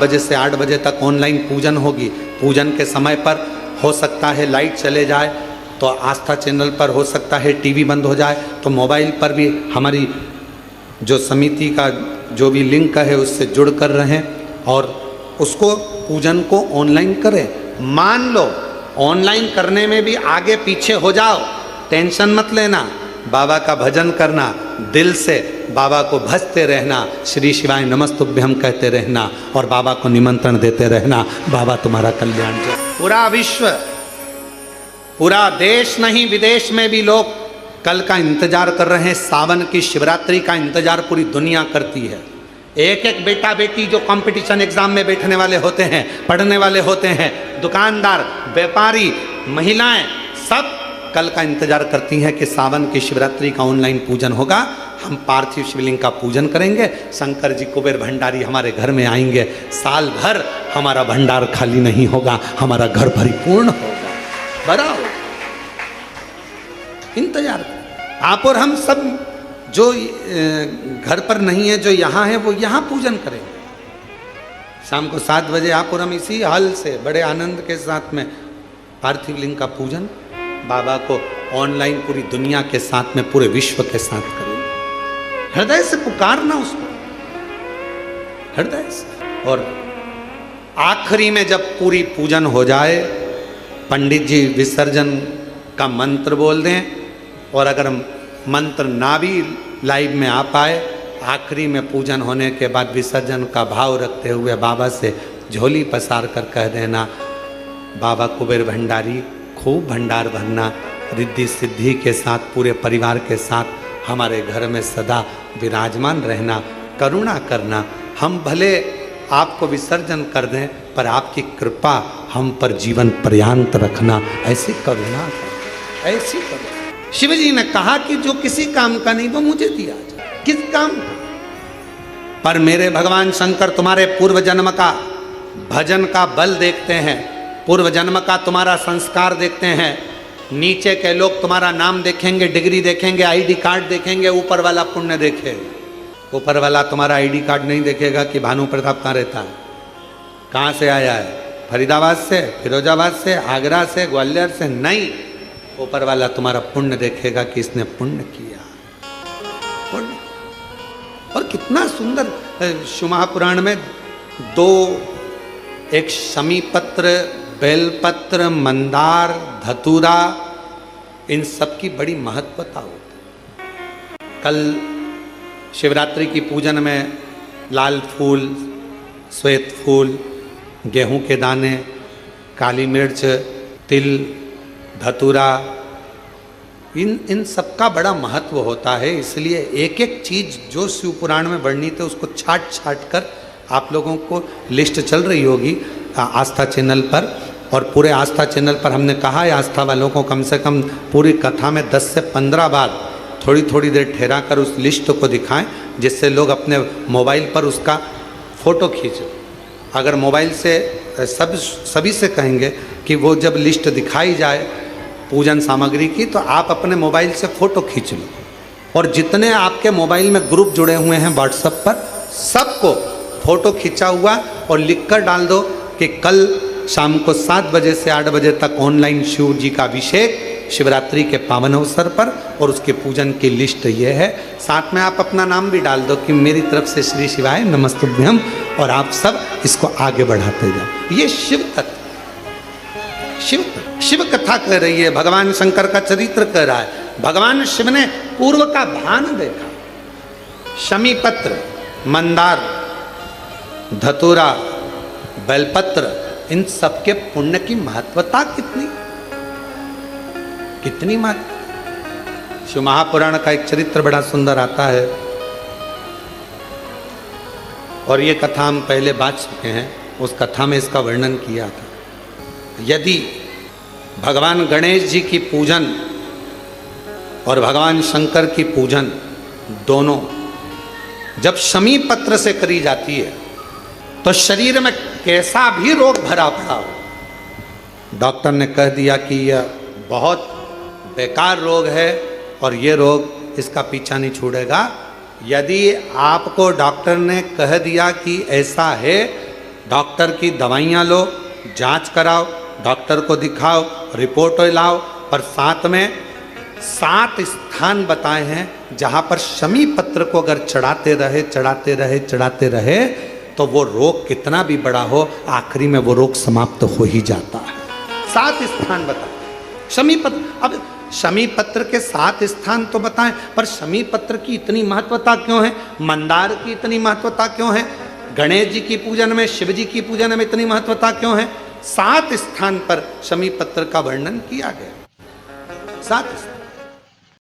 बजे से 8 बजे तक ऑनलाइन पूजन होगी। पूजन के समय पर हो सकता है लाइट चले जाए, तो आस्था चैनल पर हो सकता है टीवी बंद हो जाए, तो मोबाइल पर भी हमारी जो समिति का जो भी लिंक है उससे जुड़ कर रहें और उसको पूजन को ऑनलाइन करें। मान लो ऑनलाइन करने में भी आगे पीछे हो जाओ, टेंशन मत लेना, बाबा का भजन करना, दिल से बाबा को भजते रहना, श्री शिवाय नमस्तुभ्यम कहते रहना और बाबा को निमंत्रण देते रहना, बाबा तुम्हारा कल्याण करे। पूरा विश्व, पूरा देश नहीं विदेश में भी लोग कल का इंतजार कर रहे हैं। सावन की शिवरात्रि का इंतजार पूरी दुनिया करती है। एक एक बेटा बेटी जो कंपटीशन एग्जाम में बैठने वाले होते हैं, पढ़ने वाले होते हैं, दुकानदार, व्यापारी, महिलाएं, सब कल का इंतजार करती हैं कि सावन की शिवरात्रि का ऑनलाइन पूजन होगा, हम पार्थिव शिवलिंग का पूजन करेंगे, शंकर जी कुबेर भंडारी हमारे घर में आएंगे, साल भर हमारा भंडार खाली नहीं होगा, हमारा घर परिपूर्ण होगा, बड़ा होगा। इंतजार आप और हम सब जो घर पर नहीं है, जो यहाँ है, वो यहाँ पूजन करेंगे। शाम को 7 बजे आप और हम इसी हल से बड़े आनंद के साथ में पार्थिव लिंग का पूजन बाबा को ऑनलाइन पूरी दुनिया के साथ में, पूरे विश्व के साथ करेंगे। हृदय से पुकारना उसको, हृदय से। और आखिरी में जब पूरी पूजन हो जाए, पंडित जी विसर्जन का मंत्र बोल दें, और अगर मंत्र ना भी लाइव में आ पाए, आखिरी में पूजन होने के बाद विसर्जन का भाव रखते हुए बाबा से झोली पसार कर कह देना, बाबा कुबेर भंडारी खूब भंडार भरना, रिद्धि सिद्धि के साथ पूरे परिवार के साथ हमारे घर में सदा विराजमान रहना, करुणा करना। हम भले आपको विसर्जन कर दें पर आपकी कृपा हम पर जीवन पर्यंत रखना, ऐसी करुणा, ऐसी करुणा। शिव जी ने कहा कि जो किसी काम का नहीं वो मुझे दिया जाए, किस काम का? पर मेरे भगवान शंकर तुम्हारे पूर्व जन्म का भजन का बल देखते हैं, पूर्व जन्म का तुम्हारा संस्कार देखते हैं। नीचे के लोग तुम्हारा नाम देखेंगे, डिग्री देखेंगे, आईडी कार्ड देखेंगे, ऊपर वाला पुण्य देखेगा। ऊपर वाला तुम्हारा आईडी कार्ड नहीं देखेगा कि भानु प्रताप कहाँ रहता है, कहाँ से आया है, फरीदाबाद से, फिरोजाबाद से, आगरा से, ग्वालियर से, नहीं। ऊपर वाला तुम्हारा पुण्य देखेगा कि इसने पुण्य किया, पुण्य। और कितना सुंदर शिव महापुराण में दो, एक शमी पत्र, बेलपत्र, मंदार, धतूरा, इन सब की बड़ी महत्वता होती है। कल शिवरात्रि की पूजन में लाल फूल, श्वेत फूल, गेहूं के दाने, काली मिर्च, तिल, धतूरा, इन सब का बड़ा महत्व होता है। इसलिए एक एक चीज़ जो शिव पुराण में वर्णित है उसको छाट छाट कर आप लोगों को लिस्ट चल रही होगी आस्था चैनल पर। और पूरे आस्था चैनल पर हमने कहा है आस्था वालों को कम से कम पूरी कथा में 10 से 15 बार थोड़ी थोड़ी देर ठहरा कर उस लिस्ट को दिखाएं, जिससे लोग अपने मोबाइल पर उसका फ़ोटो खींचें। अगर मोबाइल से सभी से कहेंगे कि वो जब लिस्ट दिखाई जाए पूजन सामग्री की, तो आप अपने मोबाइल से फ़ोटो खींच लो, और जितने आपके मोबाइल में ग्रुप जुड़े हुए हैं व्हाट्सएप पर, सबको फ़ोटो खींचा हुआ और लिख कर डाल दो कि कल शाम को 7 बजे से 8 बजे तक ऑनलाइन शिव जी का अभिषेक शिवरात्रि के पावन अवसर पर, और उसके पूजन की लिस्ट ये है। साथ में आप अपना नाम भी डाल दो कि मेरी तरफ से श्री शिवाय नमस्तुभ्यम, और आप सब इसको आगे बढ़ाते जाओ। ये शिव तत्व, शिव कथा कह रही है, भगवान शंकर का चरित्र कह रहा है। भगवान शिव ने पूर्व का भान देखा। शमी पत्र, मंदार, धतूरा, बेलपत्र, इन सबके पुण्य की महत्वता कितनी कितनी महत्व। शिव महापुराण का एक चरित्र बड़ा सुंदर आता है, और ये कथा हम पहले बात चुके हैं। उस कथा में इसका वर्णन किया था। यदि भगवान गणेश जी की पूजन और भगवान शंकर की पूजन दोनों जब शमी पत्र से करी जाती है, तो शरीर में कैसा भी रोग भरा पड़ा हो, डॉक्टर ने कह दिया कि यह बहुत बेकार रोग है और ये रोग इसका पीछा नहीं छूटेगा। यदि आपको डॉक्टर ने कह दिया कि ऐसा है, डॉक्टर की दवाइयाँ लो, जांच कराओ, डॉक्टर को दिखाओ, रिपोर्ट लाओ, पर साथ में 7 स्थान बताए हैं जहाँ पर शमी पत्र को अगर चढ़ाते रहे तो वो रोग कितना भी बड़ा हो, आखिरी में वो रोग समाप्त हो ही जाता है। 7 स्थान बताए शमी पत्र। अब शमी पत्र के 7 स्थान तो बताएं, पर शमी पत्र की इतनी महत्वता क्यों है, मंदार की इतनी महत्वता क्यों है, गणेश जी की पूजन में, शिव जी की पूजन में इतनी महत्वता क्यों है? 7 स्थान पर शमी पत्र का वर्णन किया गया। 7 स्थान।